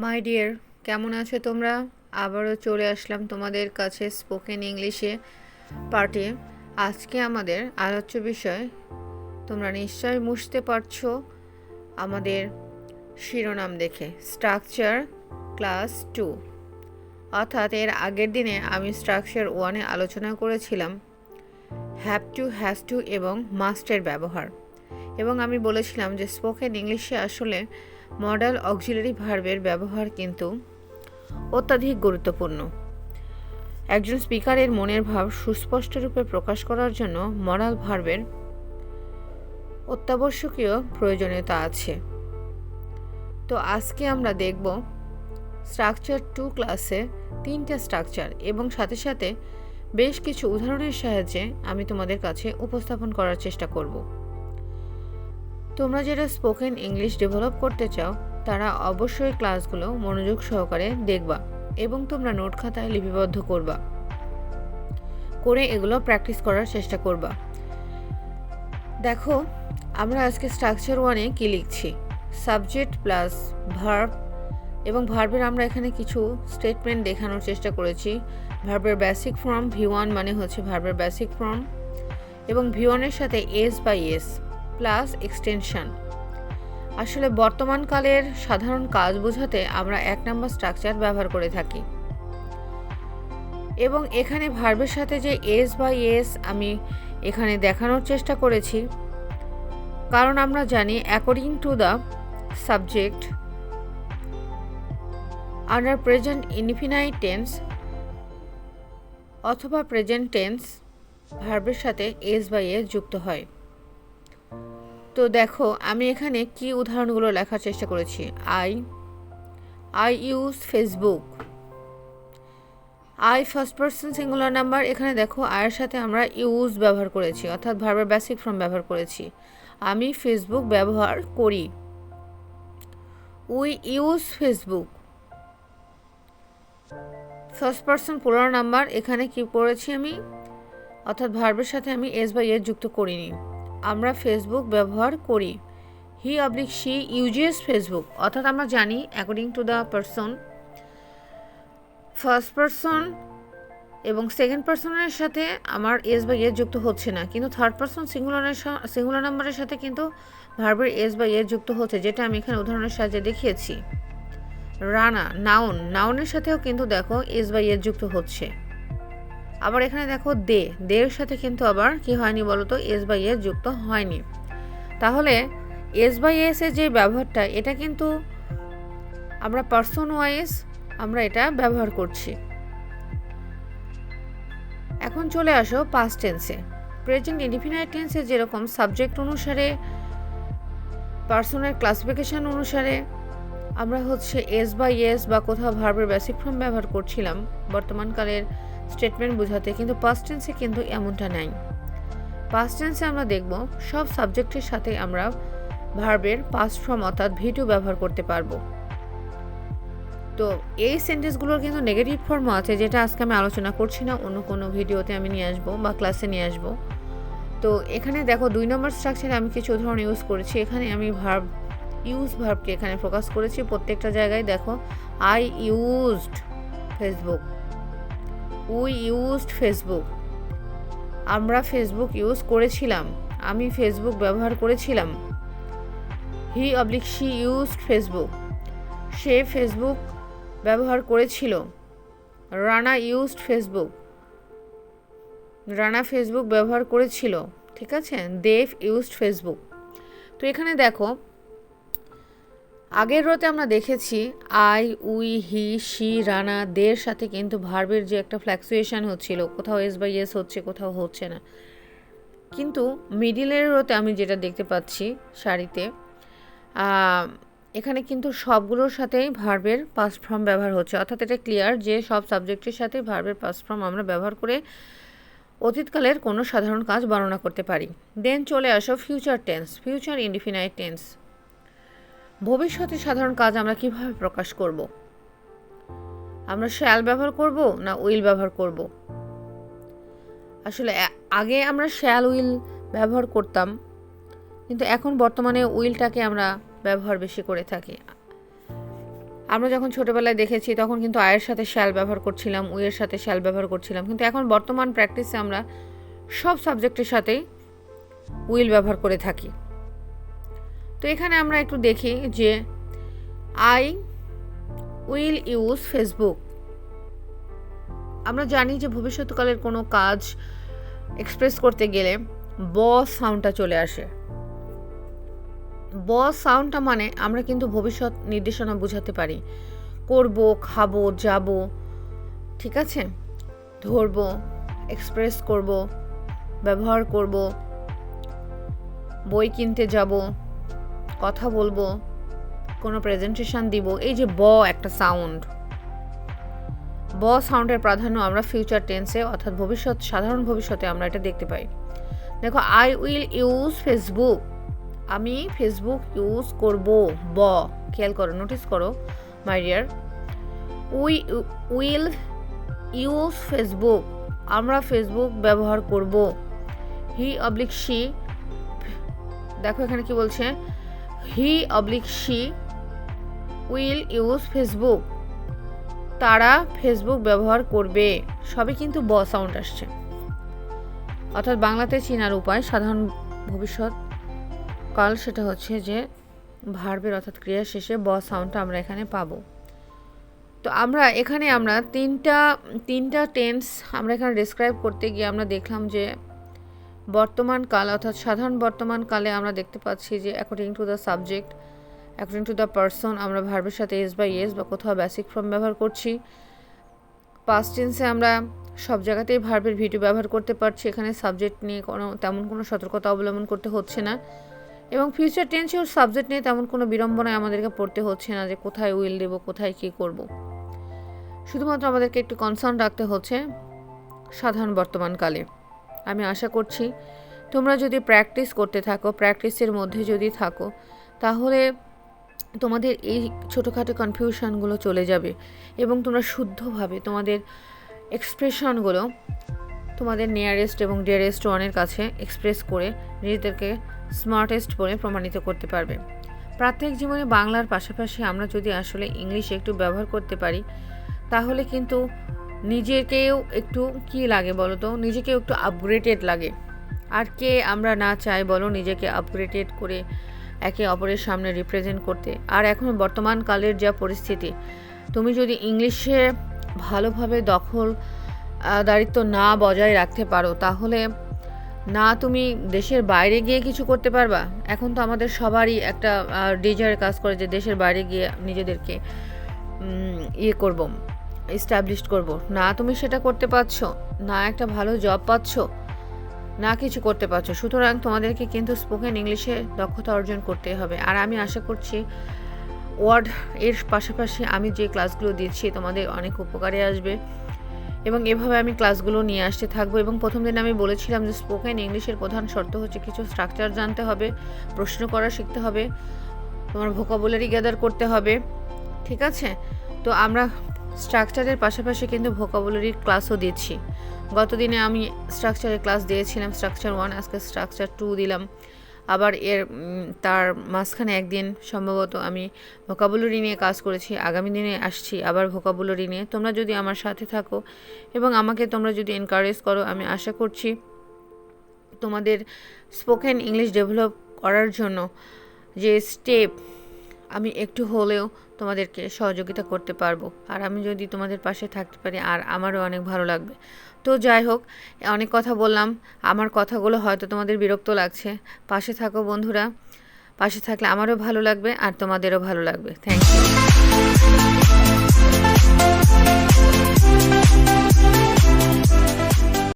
My dear, কেমন আছো তোমরা? আবারও চলে আসলাম তোমাদের কাছে স্পোকেন ইংলিশে পার্টে। আজকে আমাদের আলোচ্য বিষয়, তোমরা নিশ্চয় বুঝতে পারছো আমাদের শিরোনাম দেখে, স্ট্রাকচার ক্লাস 2। অর্থাৎ এর আগের দিনে আমি স্ট্রাকচার 1-এ আলোচনা করেছিলাম হ্যাভ টু, হ্যাজ টু এবং মাস্টের ব্যবহার। এবং আমি বলেছিলাম যে স্পোকেন ইংলিশে আসলে মডাল অক্সিলারি ভার্বের ব্যবহার কিন্তু অত্যাধিক গুরুত্বপূর্ণ। একজন স্পিকারের মনের ভাব সুস্পষ্ট রূপে প্রকাশ করার জন্য মডাল ভার্বের অত্যাবশ্যকীয় প্রয়োজনীয়তা আছে। তো আজকে আমরা দেখব স্ট্রাকচার 2 ক্লাসে 3টা স্ট্রাকচার এবং সাথে সাথে বেশ কিছু উদাহরণের সাহায্যে আমি তোমাদের কাছে উপস্থাপন করার চেষ্টা করব। তোমরা যারা স্পোকেন ইংলিশ ডেভেলপ করতে চাও তারা অবশ্যই ক্লাসগুলো মনোযোগ সহকারে দেখবা এবং তোমরা নোট খাতায় লিপিবদ্ধ করে এগুলো প্র্যাকটিস করার চেষ্টা করবা। দেখো, আমরা আজকে স্ট্রাকচার 1-এ কি লিখছি, সাবজেক্ট প্লাস ভার্ব, এবং ভার্বের আমরা এখানে কিছু স্টেটমেন্ট দেখানোর চেষ্টা করেছি। ভার্বের বেসিক ফর্ম V1 মানে হচ্ছে ভার্বের বেসিক ফর্ম, এবং V1 এর সাথে এস বা এস প্লাস এক্সটেনশন। আসলে বর্তমানকালের সাধারণ কাজ বোঝাতে আমরা 1 নম্বর স্ট্রাকচার ব্যবহার করে থাকি। এবং এখানে ভার্বের সাথে যে এস বা এস আমি এখানে দেখানোর চেষ্টা করেছি, কারণ আমরা জানি according to the subject under present indefinite tense অথবা প্রেজেন্ট টেন্স ভার্বের সাথে এস বা এস যুক্ত হয়। তো দেখো, আমি এখানে কি উদাহরণগুলো লেখার চেষ্টা করেছি। I use Facebook. I first person singular number, এখানে দেখো আয়ের সাথে আমরা ইউজ ব্যবহার করেছি, অর্থাৎ ভার্বের বেসিক ফর্ম ব্যবহার করেছি। আমি ফেসবুক ব্যবহার করি। We use Facebook. First person plural number, এখানে কি করেছি আমি, অর্থাৎ ভার্বের সাথে আমি এস বা এস যুক্ত করিনি। আমরা ফেসবুক ব্যবহার করি। হি অবলিক শি ইউজেস ফেসবুক, অর্থাৎ আমরা জানি according to the person first person এবং সেকেন্ড পারসনের সাথে আমার এস বা এস যুক্ত হচ্ছে না, কিন্তু থার্ড পারসন সিঙ্গুলার নাম্বারের সাথে কিন্তু ভার্বের এস বা এস যুক্ত হচ্ছে, যেটা আমি এখানে উদাহরণের সাহায্যে দেখিয়েছি। রানা নাউনের সাথেও কিন্তু দেখো এস বা এস যুক্ত হচ্ছে। আবার এখানে দেখো দের সাথে কিন্তু আবার কি হয়নি বলতো, এস বা এস যুক্ত হয়নি। তাহলে এস বা এস এর যে ব্যবহারটা, এটা কিন্তু আমরা পারসন ওয়াইজ আমরা এটা ব্যবহার করছি। এখন চলে আসো পাস্ট টেন্সে। প্রেজেন্ট ইনডিফিনাইট টেন্সে যেরকম সাবজেক্ট অনুসারে, পার্সনের ক্লাসিফিকেশন অনুসারে আমরা হচ্ছে এস বা এস বা কোথাও ভার্বের বেসিক ফর্ম ব্যবহার করছিলাম বর্তমানকালের স্টেটমেন্ট বোঝাতে, কিন্তু পাস্ট টেন্সে কিন্তু এমনটা নাই। পাস্ট টেন্সে আমরা দেখব সব সাবজেক্টের সাথে আমরা ভার্বের পাস্ট ফর্ম অর্থাৎ V2 ব্যবহার করতে পারবো। তো এই সেন্টেন্সগুলোর কিন্তু নেগেটিভ ফর্মও আছে, যেটা আজকে আমি আলোচনা করছি না, অন্য কোনো ভিডিওতে আমি নিয়ে আসবো বা ক্লাসে নিয়ে আসবো। তো এখানে দেখো 2 নম্বর স্ট্রাকচারে আমি কিছু উদাহরণ ইউজ করেছি। এখানে আমি ভার্বকে এখানে ফোকাস করেছি প্রত্যেকটা জায়গায়। দেখো, I used Facebook, we used Facebook, আমরা ফেসবুক ইউজ করেছিলাম, আমি ফেসবুক ব্যবহার করেছিলাম। He oblique she used Facebook, সে ফেসবুক ব্যবহার করেছিল। Rana used Facebook, Rana Facebook ব্যবহার করেছিল। ঠিক আছে, দেভ ইউজড ফেসবুক। তো এখানে দেখো, আগের রোতে আমরা দেখেছি I, we, he, she, Rana, দের সাথে কিন্তু ভার্বের যে একটা ফ্ল্যাকচুয়েশন হচ্ছিল, কোথাও এস বাই এস হচ্ছে, কোথাও হচ্ছে না। কিন্তু মিডিলের রোতে আমি যেটা দেখতে পাচ্ছি সারিতে, এখানে কিন্তু সবগুলোর সাথেই ভার্বের পাস্ট ফর্ম ব্যবহার হচ্ছে, অর্থাৎ এটা ক্লিয়ার যে সব সাবজেক্টের সাথে ভার্বের পাস্ট ফর্ম আমরা ব্যবহার করে অতীতকালের কোনো সাধারণ কাজ বর্ণনা করতে পারি। দেন চলে আসো future tense, future indefinite tense. ভবিষ্যতে সাধারণ কাজ আমরা কিভাবে প্রকাশ করব? আমরা শ্যাল ব্যবহার করব না উইল ব্যবহার করব? আসলে আগে আমরা শ্যাল উইল ব্যবহার করতাম, কিন্তু এখন বর্তমানে উইলটাকে আমরা ব্যবহার বেশি করে থাকি। আমরা যখন ছোটোবেলায় দেখেছি তখন কিন্তু আয়ের সাথে শ্যাল ব্যবহার করছিলাম, উইয়ের সাথে শ্যাল ব্যবহার করছিলাম, কিন্তু এখন বর্তমান প্র্যাকটিসে আমরা সব সাবজেক্টের সাথেই উইল ব্যবহার করে থাকি। তো এখানে আমরা একটু দেখি যে আই উইল ইউজ ফেসবুক। আমরা জানি যে ভবিষ্যৎকালের কোনো কাজ এক্সপ্রেস করতে গেলে ব সাউন্ডটা চলে আসে। ব সাউন্ডটা মানে আমরা কিন্তু ভবিষ্যৎ নির্দেশনা বোঝাতে পারি, করব, খাবো, যাব, ঠিক আছে, ধরব, এক্সপ্রেস করব, ব্যবহার করব, বই কিনতে যাব, কথা বলবো, কোনো প্রেজেন্টেশন দিব। এই যে ব একটা সাউন্ড, ব সাউন্ডের প্রাধান্য আমরা ফিউচার টেন্সে অর্থাৎ ভবিষ্যৎ, সাধারণ ভবিষ্যতে আমরা এটা দেখতে পাই। দেখো, আই উইল ইউজ ফেসবুক, আমি ফেসবুক ইউজ করব, ব, খেয়াল করো, নোটিস করো my dear. Will use Facebook, আমরা ফেসবুক ব্যবহার করব। হি অবলিক শি, দেখো এখানে কি বলছে, he oblique she will use Facebook, তারা ফেসবুক ব্যবহার করবে। সবই কিন্তু ব সাউন্ড আসছে, অর্থাৎ বাংলাতে চিনার উপায় সাধারণ ভবিষ্যৎ কাল, সেটা হচ্ছে যে ভার্বের অর্থাৎ ক্রিয়া শেষে ব সাউন্ডটা আমরা এখানে পাবো। তো আমরা এখানে তিনটা টেন্স আমরা এখানে ডিসক্রাইব করতে গিয়ে আমরা দেখলাম যে বর্তমান কাল অর্থাৎ সাধারণ বর্তমান কালে আমরা দেখতে পাচ্ছি যে according to the subject, according to the person আমরা ভার্বের সাথে এস বা ইয়েস বা কোথাও বেসিক ফর্ম ব্যবহার করছি। পাস্ট টেন্সে আমরা সব জায়গাতেই ভার্বের ভিটু ব্যবহার করতে পারছি, এখানে সাবজেক্ট নিয়ে তেমন কোনো সতর্কতা অবলম্বন করতে হচ্ছে না। এবং ফিউচার টেন্সে ওর সাবজেক্ট নিয়ে তেমন কোনো বিড়ম্বনায় আমাদেরকে পড়তে হচ্ছে না যে কোথায় উইল দেব, কোথায় কী করব। শুধুমাত্র আমাদেরকে একটু কনসার্ন রাখতে হচ্ছে সাধারণ বর্তমানকালে। আমি আশা করছি তোমরা যদি প্র্যাকটিস করতে থাকো, প্র্যাকটিসের মধ্যে যদি থাকো, তাহলে তোমাদের এই ছোটোখাটো কনফিউশনগুলো চলে যাবে এবং তোমরা শুদ্ধভাবে তোমাদের এক্সপ্রেশনগুলো তোমাদের নিয়ারেস্ট এবং ডিয়ারেস্ট ওয়ানের কাছে এক্সপ্রেস করে নিজেদেরকে স্মার্টেস্ট বলে প্রমাণিত করতে পারবে। প্রাত্যহিক জীবনে বাংলার পাশাপাশি আমরা যদি আসলে ইংলিশে একটু ব্যবহার করতে পারি, তাহলে কিন্তু নিজেকেও একটু কি লাগে বলো তো, নিজেকেও একটু আপগ্রেডেড লাগে। আর কে আমরা না চাই বলো নিজেকে আপগ্রেডেড করে একে অপরের সামনে রিপ্রেজেন্ট করতে। আর এখন বর্তমান কালের যা পরিস্থিতি, তুমি যদি ইংলিশে ভালোভাবে দারিত্ব না বজায় রাখতে পারো, তাহলে না তুমি দেশের বাইরে গিয়ে কিছু করতে পারবা। এখন তো আমাদের সবারই একটা ডিজায়ার কাজ করে যে দেশের বাইরে গিয়ে নিজেদেরকে করব, এস্টাবলিশ করব। না তুমি সেটা করতে পারছো, না একটা ভালো জব পাচ্ছ, না কিছু করতে পারছো। সুতরাং তোমাদেরকে কিন্তু স্পোকেন ইংলিশে দক্ষতা অর্জন করতে হবে। আর আমি আশা করছি ওয়ার্ড এর পাশাপাশি আমি যে ক্লাসগুলো দিচ্ছি তোমাদের অনেক উপকারে আসবে এবং এভাবে আমি ক্লাসগুলো নিয়ে আসতে থাকবো। এবং প্রথম দিন আমি বলেছিলাম যে স্পোকেন ইংলিশের প্রধান শর্ত হচ্ছে কিছু স্ট্রাকচার জানতে হবে, প্রশ্ন করা শিখতে হবে, তোমার ভোকাবুলারি গ্যাদার করতে হবে, ঠিক আছে। তো আমরা স্ট্রাকচারের পাশাপাশি কিন্তু ভোকাবুলারির ক্লাসও দিচ্ছি। গত দিনে আমি স্ট্রাকচারের ক্লাস দিয়েছিলাম, স্ট্রাকচার 1, আজকে স্ট্রাকচার 2 দিলাম। আবার তার মাঝখানে একদিন সম্ভবত আমি ভোকাবুলারি নিয়ে কাজ করেছি, আগামী দিনে আসছি আবার ভোকাবুলারি নিয়ে। তোমরা যদি আমার সাথে থাকো এবং আমাকে তোমরা যদি এনকারেজ করো, আমি আশা করছি তোমাদের স্পোকেন ইংলিশ ডেভেলপ করার জন্য যে স্টেপ আমি একটু হলেও তোমাদেরকে সহযোগিতা করতে পারবো। আর আমি যদি তোমাদের পাশে থাকতে পারি আর আমারও অনেক ভালো লাগবে। তো যাই হোক, অনেক কথা বললাম, আমার কথাগুলো হয়তো তোমাদের বিরক্ত লাগছে। পাশে থাকো বন্ধুরা, পাশে থাকলে আমারও ভালো লাগবে আর তোমাদেরও ভালো লাগবে। Thank you.